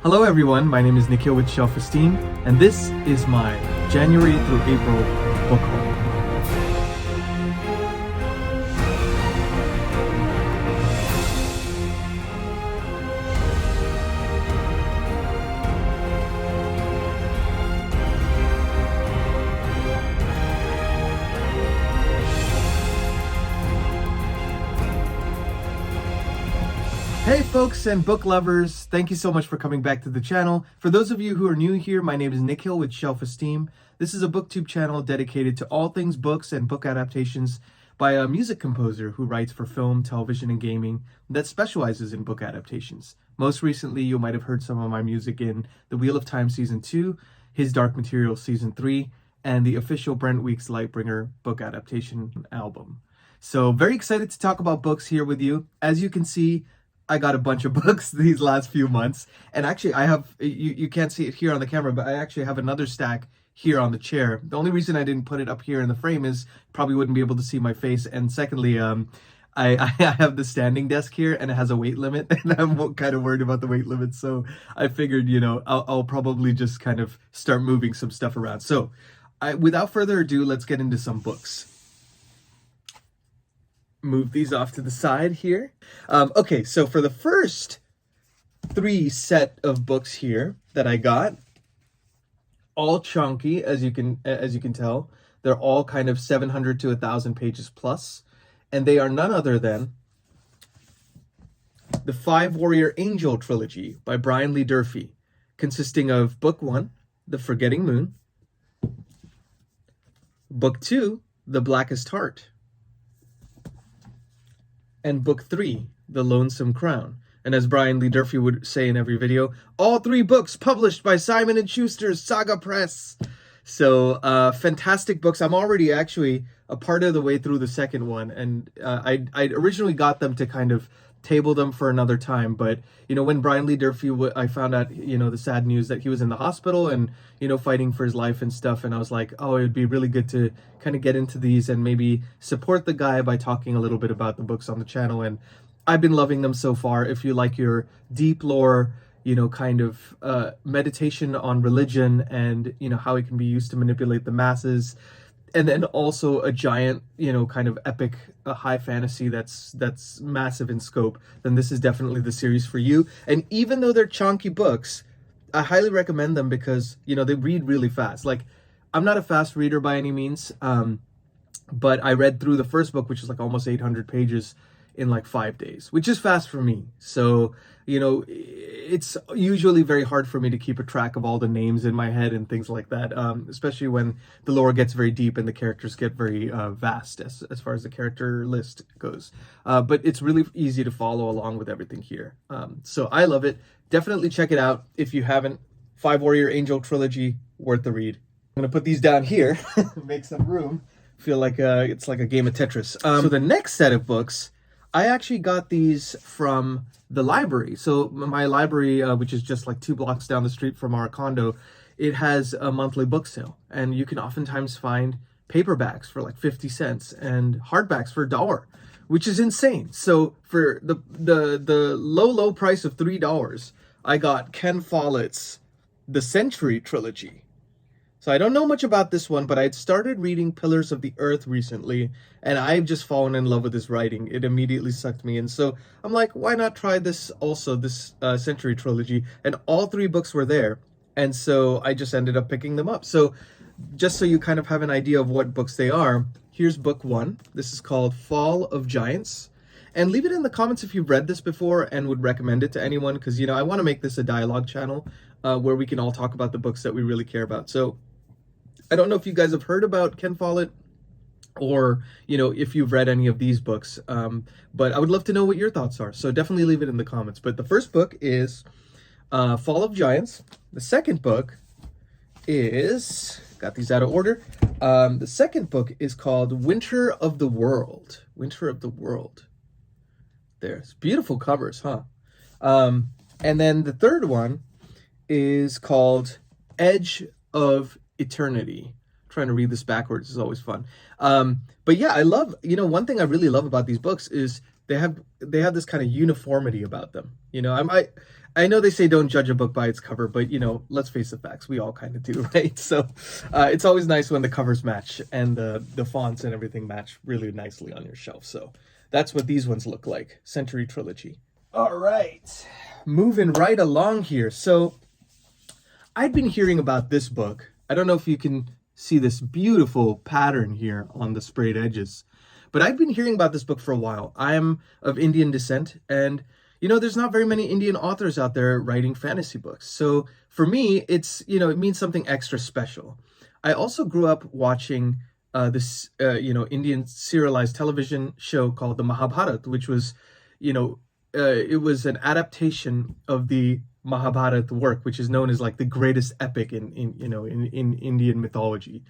Hello everyone, my name is Nikhil with Shelf-Esteem, and this is my January through April book haul. Hey folks and book lovers, thank you so much for coming back to the channel. For those of you who are new here, my name is Nikhil with Shelf-Esteem. This is a booktube channel dedicated to all things books and book adaptations by a music composer who writes for film, television, and gaming that specializes in book adaptations. Most recently, you might have heard some of my music in The Wheel of Time Season 2, His Dark Materials Season 3, and the official Brent Weeks Lightbringer book adaptation album. So very excited to talk about books here with you. As you can see, I got a bunch of books these last few months, and actually I have, you can't see it here on the camera, but I actually have another stack here on the chair. The only reason I didn't put it up here in the frame is probably wouldn't be able to see my face, and secondly, I have the standing desk here, and it has a weight limit, and I'm kind of worried about the weight limit, so I figured, you know, I'll probably just kind of start moving some stuff around. So, without further ado, let's get into some books. Move these off to the side here. Okay, so for the first three set of books here that I got, all chunky, as you can tell, they're all kind of 700 to 1,000 pages plus, and they are none other than the Five Warrior Angel trilogy by Lee Durfee, consisting of Book 1, The Forgetting Moon, Book 2, The Blackest Heart, and Book 3, The Lonesome Crown. And as Lee Durfee would say in every video, all three books published by Simon & Schuster's Saga Press. So, fantastic books. I'm already actually a part of the way through the second one, and I originally got them to kind of table them for another time, but, you know, when Lee Durfee, I found out, you know, the sad news that he was in the hospital and, you know, fighting for his life and stuff, and I was like, oh, it would be really good to kind of get into these and maybe support the guy by talking a little bit about the books on the channel, and I've been loving them so far. If you like your deep lore, you know, kind of meditation on religion and, you know, how it can be used to manipulate the masses, and then also a giant, you know, kind of epic high fantasy that's massive in scope, then this is definitely the series for you. And even though they're chunky books, I highly recommend them because, you know, they read really fast. Like, I'm not a fast reader by any means, but I read through the first book, which is like almost 800 pages, in like 5 days, which is fast for me. So, you know, it's usually very hard for me to keep a track of all the names in my head and things like that, especially when the lore gets very deep and the characters get very vast as far as the character list goes. But it's really easy to follow along with everything here. So I love it. Definitely check it out if you haven't. Five Warrior Angel trilogy, worth the read. I'm gonna put these down here, make some room. Feel like it's like a game of Tetris. So the next set of books, I actually got these from the library. So my library, which is just like 2 blocks down the street from our condo, it has a monthly book sale. And you can oftentimes find paperbacks for like 50 cents and hardbacks for $1, which is insane. So for the low price of $3, I got Ken Follett's The Century trilogy. So I don't know much about this one, but I'd started reading Pillars of the Earth recently, and I've just fallen in love with his writing. It immediately sucked me in. So I'm like, why not try this also, this Century trilogy? And all 3 books were there, and so I just ended up picking them up. So just so you kind of have an idea of what books they are, here's book 1. This is called Fall of Giants. And leave it in the comments if you've read this before and would recommend it to anyone, because, you know, I want to make this a dialogue channel where we can all talk about the books that we really care about. So I don't know if you guys have heard about Ken Follett or, you know, if you've read any of these books, but I would love to know what your thoughts are. So definitely leave it in the comments. But the first book is Fall of Giants. The second book is, got these out of order. The second book is called Winter of the World. Winter of the World. There's beautiful covers, huh? And then the third one is called Edge of Eternity. Trying to read this backwards is always fun. But yeah, I love, you know, one thing I really love about these books is they have this kind of uniformity about them. You know, I know they say don't judge a book by its cover, but you know, let's face the facts. We all kind of do, right? So it's always nice when the covers match and the fonts and everything match really nicely on your shelf. So that's what these ones look like. Century Trilogy. All right, moving right along here. So I'd been hearing about this book. I don't know if you can see this beautiful pattern here on the sprayed edges, but I've been hearing about this book for a while. I'm of Indian descent, and you know, there's not very many Indian authors out there writing fantasy books. So for me, it's, you know, it means something extra special. I also grew up watching this, Indian serialized television show called the Mahabharata, which was, it was an adaptation of the Mahabharata work, which is known as like the greatest epic in Indian mythology.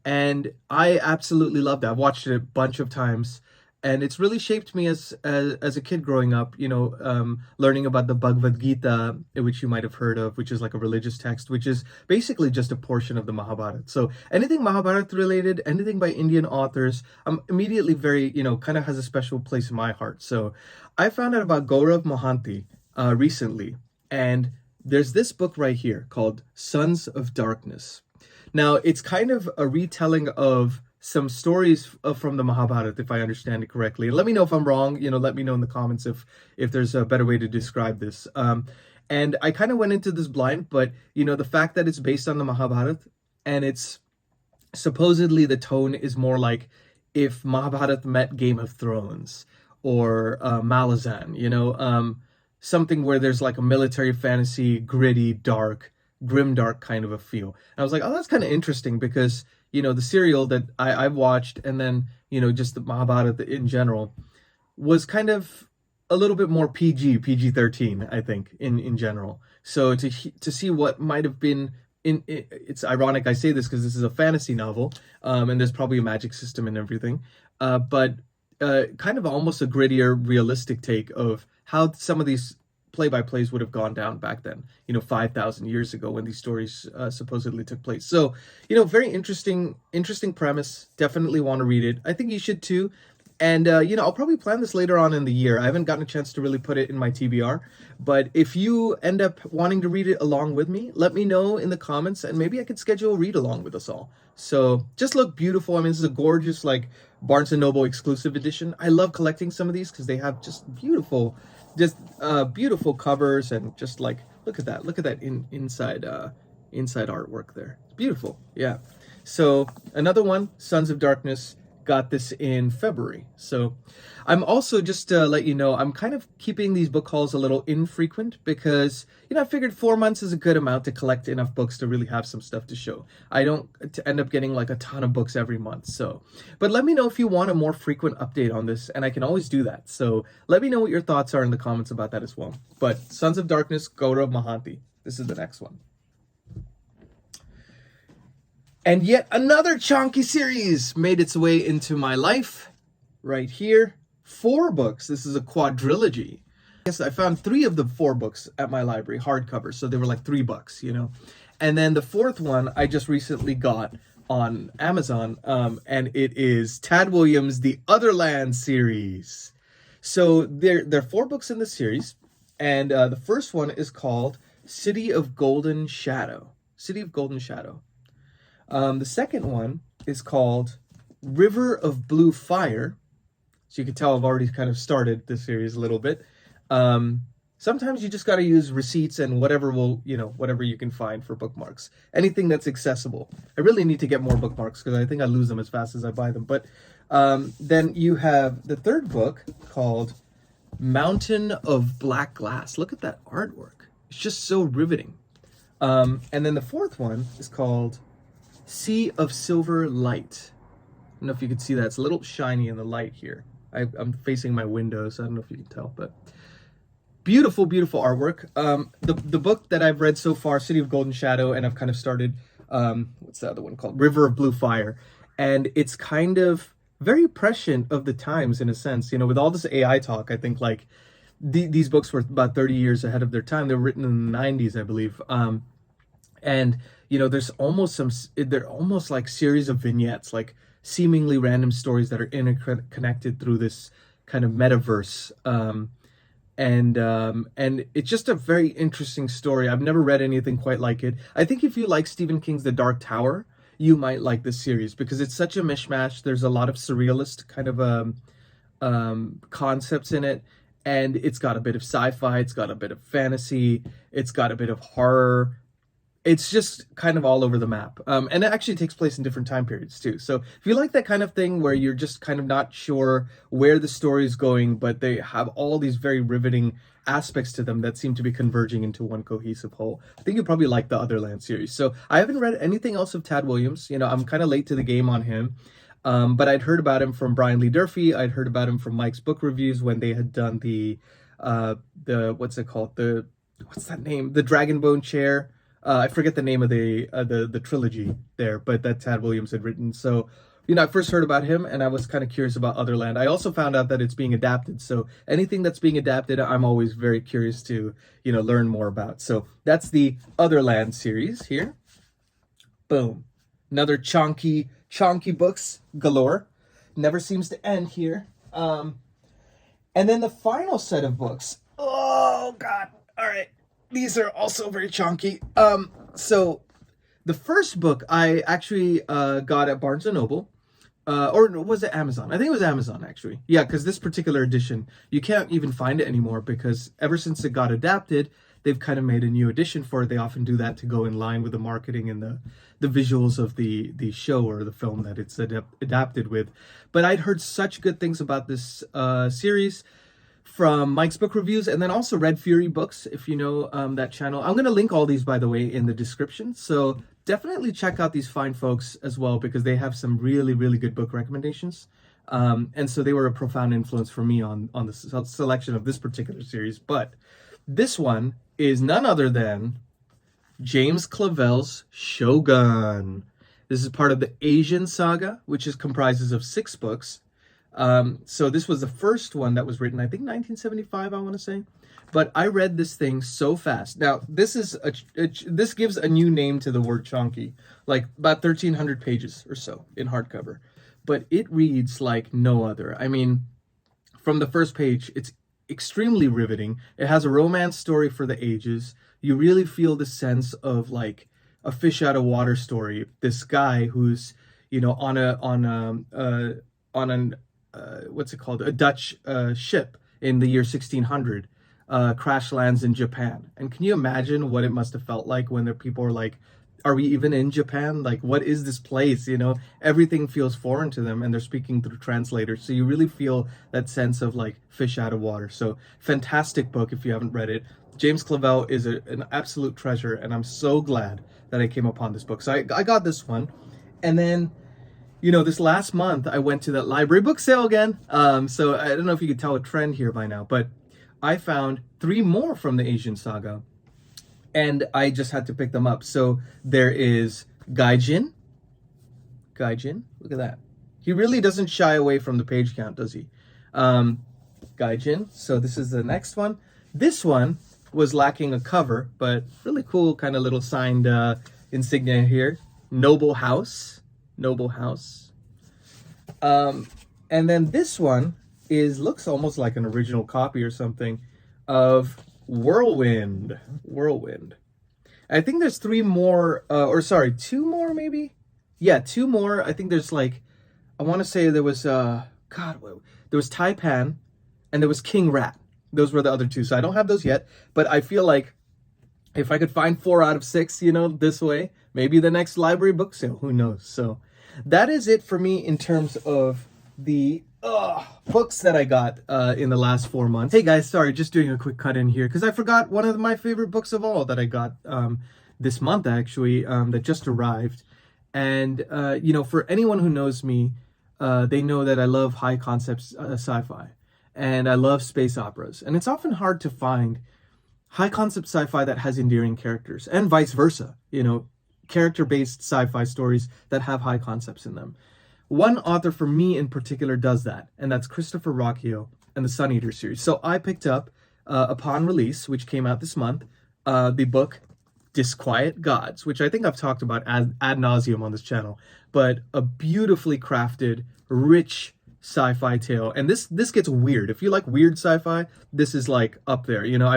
And I absolutely loved it. I've watched it a bunch of times. And it's really shaped me as a kid growing up, learning about the Bhagavad Gita, which you might have heard of, which is like a religious text, which is basically just a portion of the Mahabharata. So anything Mahabharata related, anything by Indian authors, I'm immediately very, kind of has a special place in my heart. So I found out about Gaurav Mohanty recently, and there's this book right here called Sons of Darkness. Now, it's kind of a retelling of some stories from the Mahabharata, if I understand it correctly. And let me know if I'm wrong. Let me know in the comments if there's a better way to describe this. And I kind of went into this blind, but the fact that it's based on the Mahabharata, and it's supposedly the tone is more like if Mahabharata met Game of Thrones or Malazan, something where there's like a military fantasy, gritty, dark, grimdark kind of a feel. And I was like, oh, that's kind of interesting because the serial that I've watched, and then, just the Mahabharata in general, was kind of a little bit more PG-13, I think, in general. So to see what might have been, it's ironic I say this because this is a fantasy novel, and there's probably a magic system and everything, but kind of almost a grittier, realistic take of how some of these play-by-plays would have gone down back then, 5,000 years ago when these stories supposedly took place. So, very interesting premise. Definitely want to read it. I think you should too. And, I'll probably plan this later on in the year. I haven't gotten a chance to really put it in my TBR. But if you end up wanting to read it along with me, let me know in the comments, and maybe I could schedule a read along with us all. So just look beautiful. I mean, this is a gorgeous, like, Barnes & Noble exclusive edition. I love collecting some of these because they have just beautiful covers, and just like, look at that inside artwork there. It's beautiful. Yeah. So another one, Sons of Darkness, got this in February. So I'm also, just to let you know, I'm kind of keeping these book hauls a little infrequent because, I figured 4 months is a good amount to collect enough books to really have some stuff to show. I don't end up getting like a ton of books every month. So, but let me know if you want a more frequent update on this, and I can always do that. So let me know what your thoughts are in the comments about that as well. But Sons of Darkness, Gaurav Mohanty. This is the next one. And yet another chonky series made its way into my life right here. 4 books. This is a quadrilogy. Yes, I found 3 of the 4 books at my library, hardcover. So they were like $3, And then the 4th one I just recently got on Amazon, and it is Tad Williams' The Otherland series. So there are 4 books in this series, and the first one is called City of Golden Shadow. City of Golden Shadow. The second one is called River of Blue Fire. So you can tell I've already kind of started this series a little bit. Sometimes you just got to use receipts and whatever you can find for bookmarks. Anything that's accessible. I really need to get more bookmarks because I think I lose them as fast as I buy them. But then you have the third book called Mountain of Black Glass. Look at that artwork. It's just so riveting. And then the fourth one is called Sea of Silver Light. I don't know if you can see that. It's a little shiny in the light here. I'm facing my window, so I don't know if you can tell, but beautiful, beautiful artwork. The book that I've read so far, City of Golden Shadow, and I've kind of started, what's the other one called? River of Blue Fire. And it's kind of very prescient of the times in a sense. With all this AI talk, I think like these books were about 30 years ahead of their time. They were written in the 90s, I believe. And there's almost they're almost like series of vignettes, like seemingly random stories that are interconnected through this kind of metaverse. and it's just a very interesting story. I've never read anything quite like it. I think if you like Stephen King's The Dark Tower, you might like this series because it's such a mishmash. There's a lot of surrealist kind of concepts in it, and it's got a bit of sci-fi, it's got a bit of fantasy, it's got a bit of horror. It's just kind of all over the map. And it actually takes place in different time periods too. So if you like that kind of thing where you're just kind of not sure where the story is going, but they have all these very riveting aspects to them that seem to be converging into one cohesive whole, I think you'll probably like the Otherland series. So I haven't read anything else of Tad Williams. You know, I'm kind of late to the game on him. But I'd heard about him from Brian Lee Durfee. I'd heard about him from Mike's Book Reviews when they had done the what's it called? What's that name? The Dragonbone Chair. I forget the name of the trilogy there, but that Tad Williams had written. So, you know, I first heard about him, and I was kind of curious about Otherland. I also found out that it's being adapted. So anything that's being adapted, I'm always very curious to, you know, learn more about. So that's the Otherland series here. Boom. Another chonky books galore. Never seems to end here. And then the final set of books. Oh, God. All right. These are also very chonky. So the first book I actually got at Barnes & Noble. Or was it Amazon? I think it was Amazon, actually. Yeah, because this particular edition, you can't even find it anymore because ever since it got adapted, they've kind of made a new edition for it. They often do that to go in line with the marketing and the visuals of the show or the film that it's adapted with. But I'd heard such good things about this series from Mike's Book Reviews, and then also Red Fury Books, if you know that channel. I'm going to link all these, by the way, in the description. So definitely check out these fine folks as well, because they have some really, really good book recommendations. And so they were a profound influence for me on the selection of this particular series. But this one is none other than James Clavell's Shogun. This is part of the Asian saga, which comprises of 6 books. So this was the first one that was written, I think 1975, I want to say. But I read this thing so fast. Now, this gives a new name to the word chonky, like about 1,300 pages or so in hardcover. But it reads like no other. I mean, from the first page, it's extremely riveting. It has a romance story for the ages. You really feel the sense of like a fish out of water story. This guy who's, you know, on an what's it called? A Dutch ship in the year 1600, crash lands in Japan. And can you imagine what it must have felt like when the people are like, are we even in Japan? Like, what is this place? You know, everything feels foreign to them and they're speaking through translators. So you really feel that sense of like fish out of water. So fantastic book if you haven't read it. James Clavell is an absolute treasure, and I'm so glad that I came upon this book. So I got this one. And then, you know, this last month I went to that library book sale again. So I don't know if you could tell a trend here by now, but I found 3 more from the Asian saga, and I just had to pick them up. So there is Gaijin. Look at that. He really doesn't shy away from the page count, does he? Gaijin. So this is the next one. This one was lacking a cover, but really cool kind of little signed insignia here. Noble House. And then this one looks almost like an original copy or something of Whirlwind. I think there's 2 more maybe. Yeah, 2 more. I think there's like, I want to say there was there was Taipan and there was King Rat. Those were the other 2. So I don't have those yet, but I feel like if I could find 4 out of 6, you know, this way, maybe the next library book sale, who knows? So that is it for me in terms of the books that I got in the last 4 months. Hey guys, sorry, just doing a quick cut in here because I forgot one of my favorite books of all that I got this month, actually, that just arrived. And, you know, for anyone who knows me, they know that I love high concept sci-fi. And I love space operas. And it's often hard to find high concept sci-fi that has endearing characters, and vice versa. You know, character-based sci-fi stories that have high concepts in them. One author for me in particular does that, and that's Christopher Rocchio and the Sun Eater series. So I picked up, upon release, which came out this month, the book Disquiet Gods, which I think I've talked about ad nauseum on this channel, but a beautifully crafted, rich sci-fi tale, and this gets weird. If you like weird sci-fi, this is like up there. You know,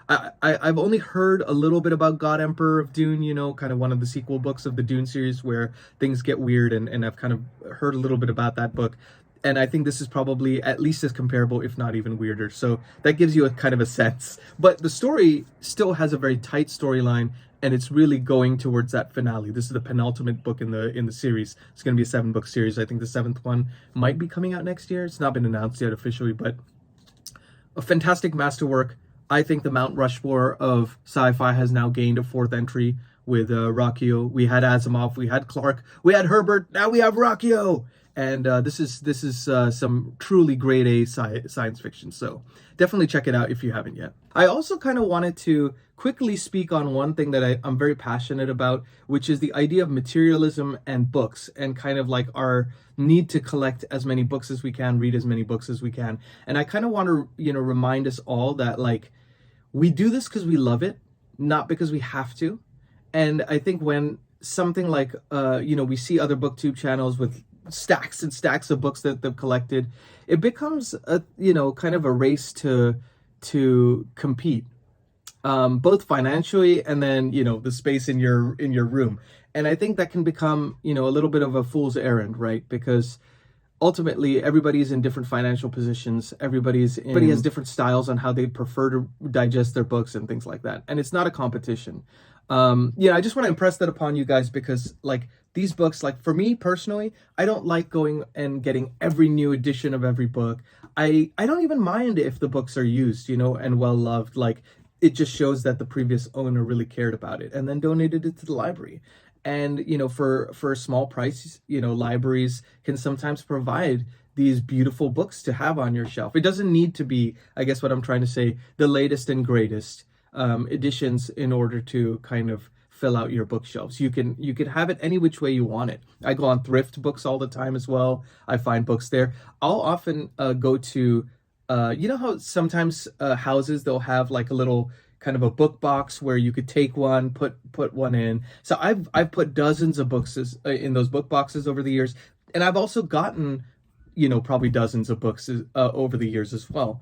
I've only heard a little bit about God Emperor of Dune, you know, kind of one of the sequel books of the Dune series where things get weird, and I've kind of heard a little bit about that book. And I think this is probably at least as comparable, if not even weirder. So that gives you a kind of a sense. But the story still has a very tight storyline, and it's really going towards that finale. This is the penultimate book in the series. It's going to be a 7-book series. I think the 7th one might be coming out next year. It's not been announced yet officially, but a fantastic masterwork. I think the Mount Rushmore of sci-fi has now gained a 4th entry with Rocchio. We had Asimov, we had Clarke, we had Herbert, now we have Rocchio. And this is some truly grade A science fiction. So definitely check it out if you haven't yet. I also kind of wanted to quickly speak on one thing that I'm very passionate about, which is the idea of materialism and books, and kind of like our need to collect as many books as we can, read as many books as we can. And I kind of want to, you know, remind us all that like we do this because we love it, not because we have to. And I think when something like, you know, we see other booktube channels with stacks and stacks of books that they've collected, it becomes a, you know, kind of a race to compete, both financially and then, you know, the space in your room. And I think that can become, you know, a little bit of a fool's errand, right? Because ultimately everybody's in different financial positions. Everybody has different styles on how they prefer to digest their books and things like that. And it's not a competition. Yeah, I just want to impress that upon you guys, because like these books, like for me personally, I don't like going and getting every new edition of every book. I don't even mind if the books are used, you know, and well loved. Like it just shows that the previous owner really cared about it and then donated it to the library. And, you know, for a small price, you know, libraries can sometimes provide these beautiful books to have on your shelf. It doesn't need to be, I guess what I'm trying to say, the latest and greatest editions in order to kind of fill out your bookshelves. You can have it any which way you want it. I go on thrift books all the time as well. I find books there. I'll often go to, you know how sometimes houses, they'll have like a little kind of a book box where you could take one, put one in. So I've put dozens of books in those book boxes over the years, and I've also gotten, you know, probably dozens of books over the years as well.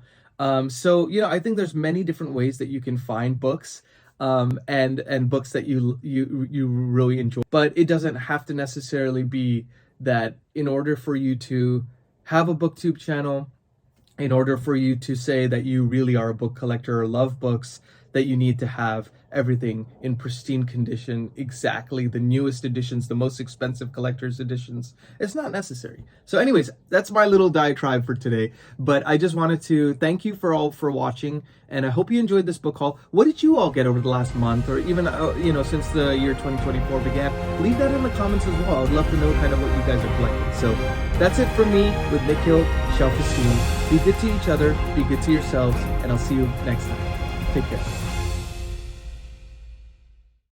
So, you know, I think there's many different ways that you can find books, and books that you really enjoy. But it doesn't have to necessarily be that in order for you to have a booktube channel, in order for you to say that you really are a book collector or love books, that you need to have everything in pristine condition, exactly the newest editions, the most expensive collector's editions. It's not necessary. So anyways, that's my little diatribe for today. But I just wanted to thank you for watching, and I hope you enjoyed this book haul. What did you all get over the last month, or even you know, since the year 2024 began? Leave that in the comments as well. I'd love to know kind of what you guys are collecting. So that's it from me with Nick Hill, Shelf-Esteem. Be good to each other, be good to yourselves, and I'll see you next time. Take care.